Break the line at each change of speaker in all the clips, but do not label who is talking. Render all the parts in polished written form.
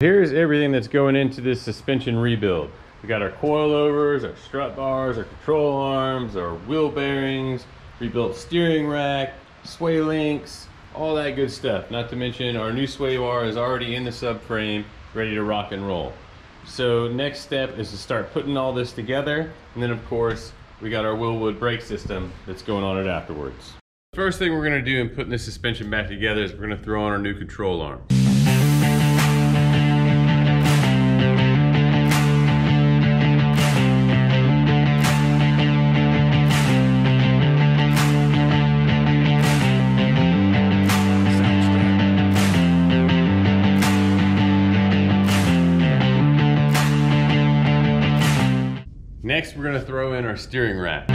Here's everything that's going into this suspension rebuild. We got our coilovers, our strut bars, our control arms, our wheel bearings, rebuilt steering rack, sway links, all that good stuff. Not to mention our new sway bar is already in the subframe, ready to rock and roll. So next step is to start putting all this together, and then of course we got our Willwood brake system that's going on it afterwards. First thing we're going to do in putting this suspension back together is we're going to throw on our new control arms. Next, we're going to throw in our steering rack.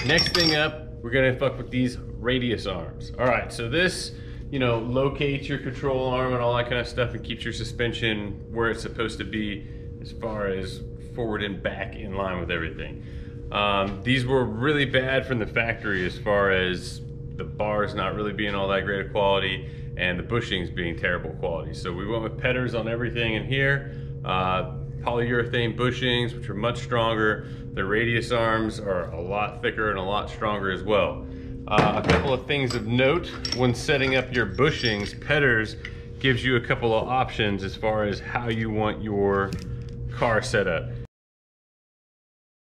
Next thing up, we're going to fuck with these radius arms. All right, so this, you know, locates your control arm and all that kind of stuff and keeps your suspension where it's supposed to be as far as forward and back in line with everything. These were really bad from the factory as far as the bars not really being all that great of quality and the bushings being terrible quality. So we went with Petters on everything in here. Polyurethane bushings, which are much stronger. The radius arms are a lot thicker and a lot stronger as well. A couple of things of note when setting up your bushings, Petters gives you a couple of options as far as how you want your car set up.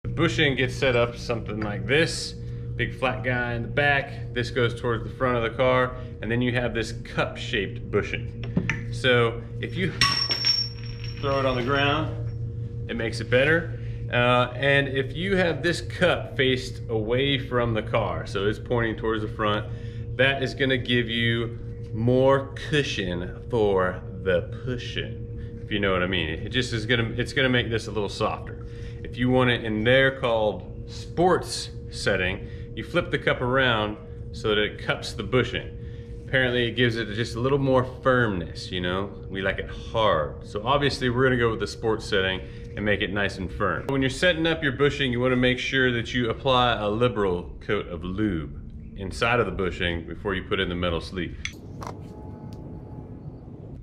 The bushing gets set up something like this, big flat guy in the back. This goes towards the front of the car, and then you have this cup-shaped bushing. So if you throw it on the ground, it makes it better. And if you have this cup faced away from the car, so it's pointing towards the front, that is gonna give you more cushion for the pushing, if you know what I mean. It just is it's gonna make this a little softer. If you want it in their called sports setting, you flip the cup around so that it cups the bushing. Apparently it gives it just a little more firmness, you know? We like it hard. So obviously we're gonna go with the sports setting and make it nice and firm. When you're setting up your bushing, you wanna make sure that you apply a liberal coat of lube inside of the bushing before you put in the metal sleeve.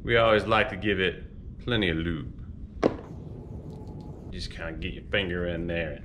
We always like to give it plenty of lube. Just kind of get your finger in there.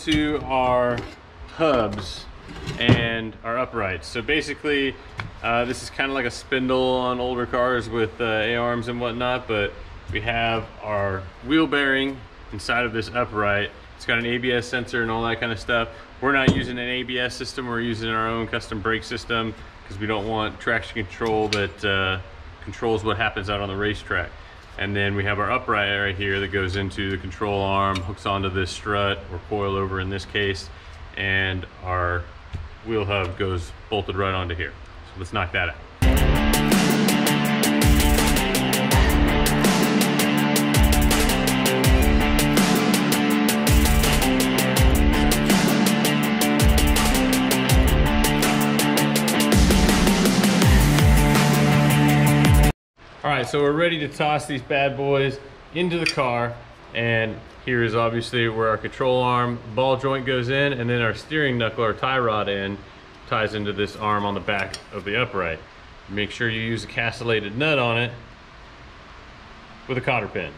to our hubs and our uprights. So basically, this is kind of like a spindle on older cars with A-arms and whatnot, but we have our wheel bearing inside of this upright. It's got an ABS sensor and all that kind of stuff. We're not using an ABS system, we're using our own custom brake system because we don't want traction control that controls what happens out on the racetrack. And then we have our upright right here that goes into the control arm, hooks onto this strut or coilover in this case, and our wheel hub goes bolted right onto here. So let's knock that out. All right, so we're ready to toss these bad boys into the car, and here is obviously where our control arm ball joint goes in, and then our steering knuckle or tie rod end ties into this arm on the back of the upright. Make sure you use a castellated nut on it with a cotter pin.